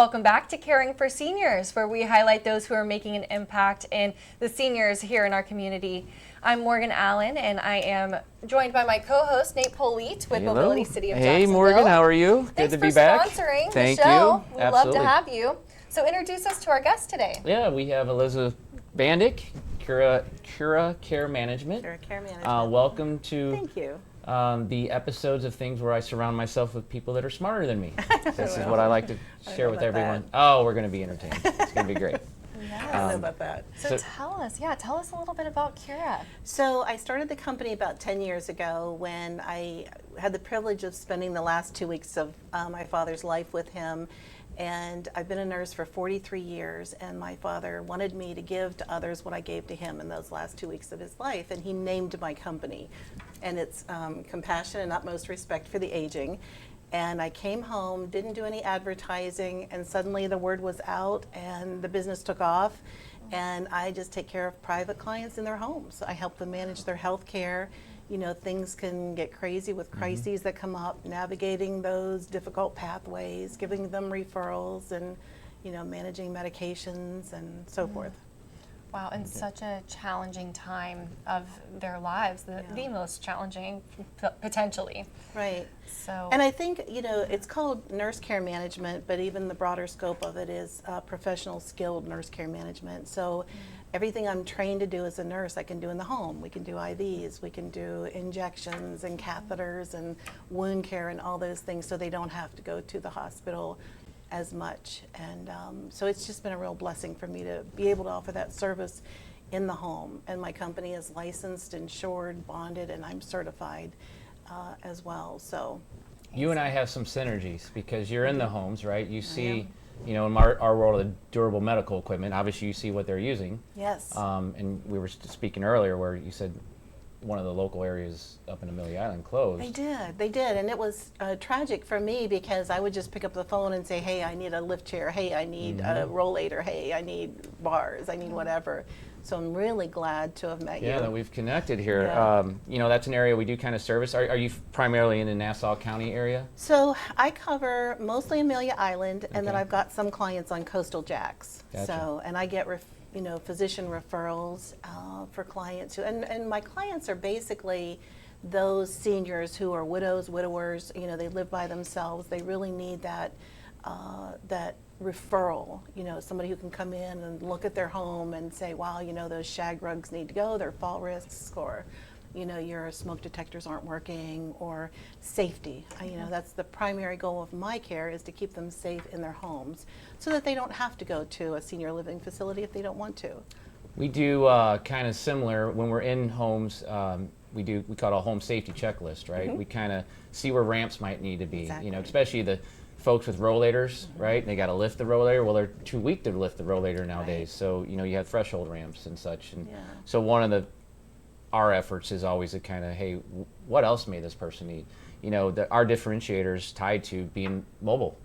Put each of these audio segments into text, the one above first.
Welcome back to Caring for Seniors, where we highlight those who are making an impact in the seniors here in our community. I'm Morgan Allen, and I am joined by my co-host, Nate Polete with Hello. Mobility City of Hey, Jacksonville. Morgan, how are you? Thanks Good to be for back. sponsoring Thank the show. you. We'd Absolutely. love to have you. So introduce us to our guest today. Yeah, we have Elizabeth Bandyk, Cura Care Management. Cura Care Management. Welcome to Thank you. the episodes of things where I surround myself with people that are smarter than me. This is what I like to share with everyone. Oh, we're going to be entertained. It's going to be great. I don't know about that. So tell us a little bit about Cura. So I started the company about 10 years ago when I had the privilege of spending the last 2 weeks of my father's life with him. And I've been a nurse for 43 years, and my father wanted me to give to others what I gave to him in those last 2 weeks of his life, and he named my company. And it's Compassion and Utmost Respect for the Aging. And I came home, didn't do any advertising, and suddenly the word was out and the business took off. And I just take care of private clients in their homes. I help them manage their health care. You know, things can get crazy with crises that come up, navigating those difficult pathways, giving them referrals, and, you know, managing medications and so forth. Wow, in such a challenging time of their lives, the most challenging potentially. Right. So. And I think, you know, it's called nurse care management, but even the broader scope of it is professional skilled nurse care management. So everything I'm trained to do as a nurse, I can do in the home. We can do IVs, we can do injections and catheters and wound care and all those things, so they don't have to go to the hospital as much. And so it's just been a real blessing for me to be able to offer that service in the home. And my company is licensed, insured, bonded, and I'm certified as well. So you and I have some synergies because you're in the homes, right? You see, you know, in our world of durable medical equipment, obviously you see what they're using. Yes. And we were speaking earlier where you said one of the local areas up in Amelia Island closed. They did, and it was tragic for me because I would just pick up the phone and say, hey, I need a lift chair, hey, I need a rollator, hey, I need bars, I need whatever. So I'm really glad to have met you. Yeah, that we've connected here. Yeah. You know, that's an area we do kind of service. Are you primarily in the Nassau County area? So I cover mostly Amelia Island, and then I've got some clients on Coastal Jacks. Gotcha. So, and I get physician referrals for clients who, and my clients are basically those seniors who are widows, widowers. You know, they live by themselves. They really need that that referral. You know, somebody who can come in and look at their home and say, wow, you know, those shag rugs need to go. They're fall risks, or you know, your smoke detectors aren't working, or safety. You know, that's the primary goal of my care, is to keep them safe in their homes so that they don't have to go to a senior living facility if they don't want to. We do kind of similar when we're in homes. We call it a home safety checklist, right? We kind of see where ramps might need to be. Exactly. You know, especially the folks with rollators, right? They got to lift the rollator. Well, they're too weak to lift the rollator nowadays. Right. So you know, you have threshold ramps and such. And Yeah. so one of our efforts is always to kind of, hey, what else may this person need? You know, our differentiators tied to being mobile.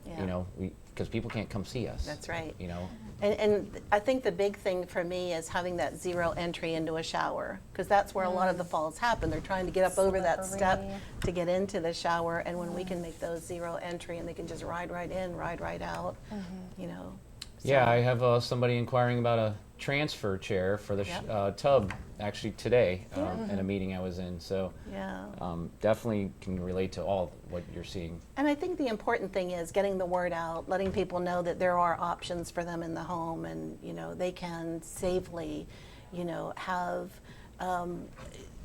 Yeah. You know, because people can't come see us. That's right. You know. And I think the big thing for me is having that zero entry into a shower, because that's where a lot of the falls happen. They're trying to get up over that step to get into the shower, and when we can make those zero entry and they can just ride right in, ride right out, you know. So. Yeah, I have somebody inquiring about a transfer chair for the tub actually today in a meeting I was in. So definitely can relate to all what you're seeing. And I think the important thing is getting the word out, letting people know that there are options for them in the home, and you know, they can safely, you know, have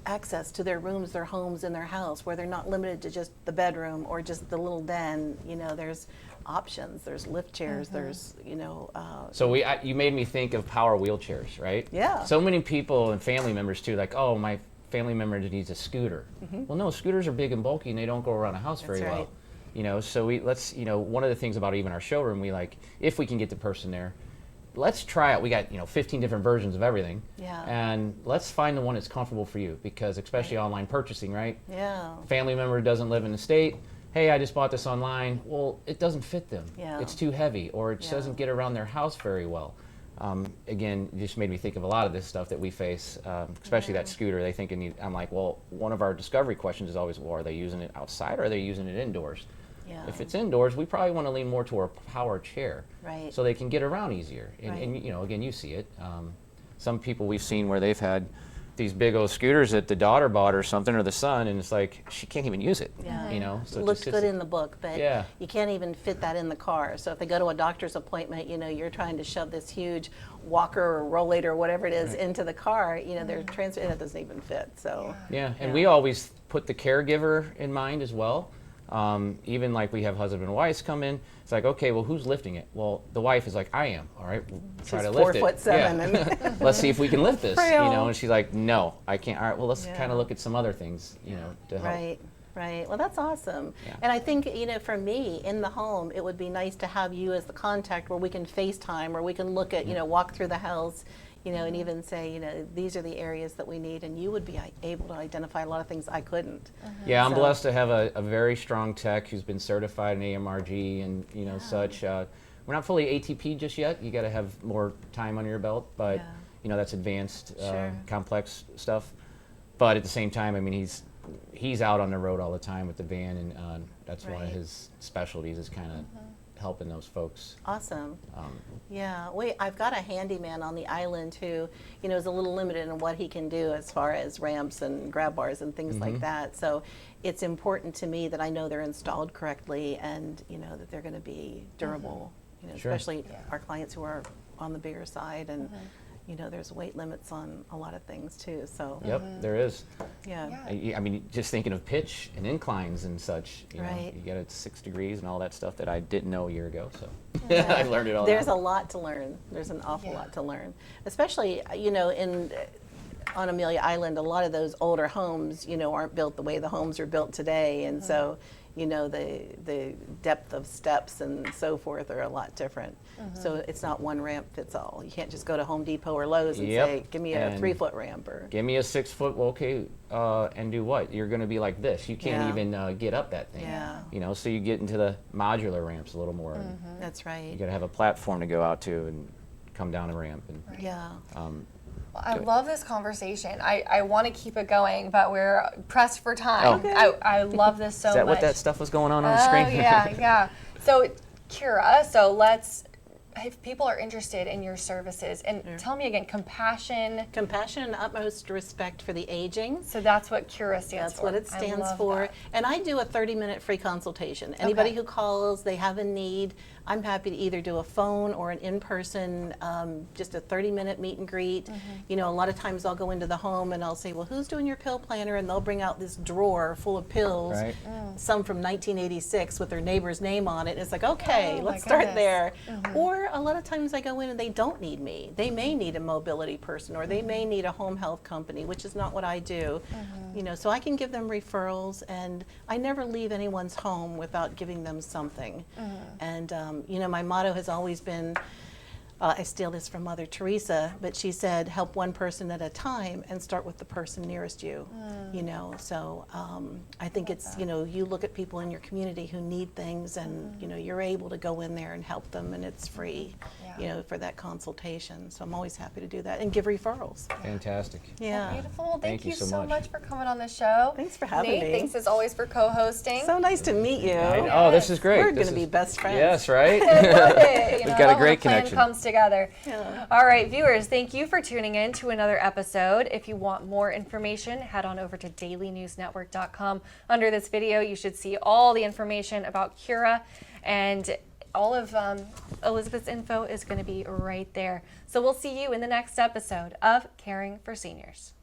access to their rooms, their homes, in their house, where they're not limited to just the bedroom or just the little den. You know, there's options, there's lift chairs, there's, you know. So you made me think of power wheelchairs, right? Yeah. So many people and family members too, like, oh, my family member needs a scooter. Well, no, scooters are big and bulky and they don't go around a house very well. You know, so you know, one of the things about even our showroom, we like, if we can get the person there, let's try it. We got, you know, 15 different versions of everything. Yeah. And let's find the one that's comfortable for you, because especially online purchasing, right? Yeah. Family member doesn't live in the state. Hey, I just bought this online. Well, it doesn't fit them. Yeah. It's too heavy, or it doesn't get around their house very well. Again, it just made me think of a lot of this stuff that we face, especially that scooter. They think I'm like, well, one of our discovery questions is always, well, are they using it outside or are they using it indoors? Yeah. If it's indoors, we probably want to lean more toward a power chair, Right. so they can get around easier. And, Right. and you know, again, you see it. Some people we've seen where they've had these big old scooters that the daughter bought or something, or the son, and it's like she can't even use it. Yeah. You know, so It it looks just good sits- in the book, but Yeah. you can't even fit that in the car. So if they go to a doctor's appointment, you know, you're trying to shove this huge walker or rollator or whatever it is into the car, you know, they're and it doesn't even fit. So Yeah, and we always put the caregiver in mind as well. Even like we have husband and wives come in, it's like, okay, well, who's lifting it? Well, the wife is like, I am. All right, we'll try She's to lift it. 4'7" Yeah. Let's see if we can lift this. You Frail. know, and she's like, no, I can't. All right, well, let's Yeah. kind of look at some other things, you know, to help. Right, right. Well, that's awesome. Yeah. And I think, you know, for me in the home, it would be nice to have you as the contact where we can FaceTime, or we can look at, you know, walk through the house, you know, and even say, you know, these are the areas that we need, and you would be able to identify a lot of things I couldn't. Yeah, I'm So- blessed to have a very strong tech who's been certified in AMRG and, you know, such. We're not fully ATP just yet. You got to have more time under your belt, but, Yeah. you know, that's advanced, Sure. complex stuff. But at the same time, I mean, he's out on the road all the time with the van, and that's one of Right. his specialties is kind of helping those folks. Awesome. Um, Yeah, I've got a handyman on the island who, you know, is a little limited in what he can do as far as ramps and grab bars and things like that. So it's important to me that I know they're installed correctly, and, you know, that they're going to be durable, you know, Sure. especially our clients who are on the bigger side, and, you know, there's weight limits on a lot of things too. So, Yep, there is. yeah. I mean, just thinking of pitch and inclines and such, you know, Right. you get it 6 degrees and all that stuff that I didn't know a year ago, so Yeah. I learned it all. There's now. a lot to learn. There's an awful Yeah. lot to learn, especially, you know, on Amelia Island, a lot of those older homes, you know, aren't built the way the homes are built today, and so, you know, the depth of steps and so forth are a lot different. So it's not one ramp fits all. You can't just go to Home Depot or Lowe's and Yep. say, give me a And 3-foot ramp, or Give me a 6 foot, well, okay, and do what? You're going to be like this. You can't Yeah. even get up that thing. Yeah. You know, so you get into the modular ramps a little more. And that's you right. got to have a platform to go out to and come down the ramp. And Yeah. Well, I Good. love this conversation. I want to keep it going, but we're pressed for time. Oh. Okay. I love this so is that much. what that stuff was going on the screen? Oh, yeah, yeah. So, Cura, if people are interested in your services, and tell me again, compassion. Compassion and utmost respect for the aging. So that's what Cura stands That's for. what it I stands love for. that. And I do a 30-minute free consultation. Anybody Okay. who calls, they have a need, I'm happy to either do a phone or an in-person, just a 30-minute meet and greet. You know, a lot of times I'll go into the home and I'll say, well, who's doing your pill planner? And they'll bring out this drawer full of pills, Right. some from 1986 with their neighbor's name on it. It's like, okay, Oh, my let's start goodness. there. Or a lot of times I go in and they don't need me. They may need a mobility person, or they may need a home health company, which is not what I do. You know, so I can give them referrals, and I never leave anyone's home without giving them something. And you know, my motto has always been, I steal this from Mother Teresa, but she said, help one person at a time and start with the person nearest you. You know, so I think it's, you know, you look at people in your community who need things, and, you know, you're able to go in there and help them, and it's free, you know, for that consultation. So I'm always happy to do that and give referrals. Fantastic. Yeah. Beautiful. Well, thank you so much. much for coming on the show. Thanks for having Nate, me. thanks as always for co-hosting. So nice to meet you. Oh, this is great. We're This going to be is- best friends. Yes, right? Love it. You We've know, got a when great plan connection. comes together. Yeah. All right, viewers, thank you for tuning in to another episode. If you want more information, head on over to dailynewsnetwork.com. Under this video, you should see all the information about Cura, and all of Elizabeth's info is going to be right there. So we'll see you in the next episode of Caring for Seniors.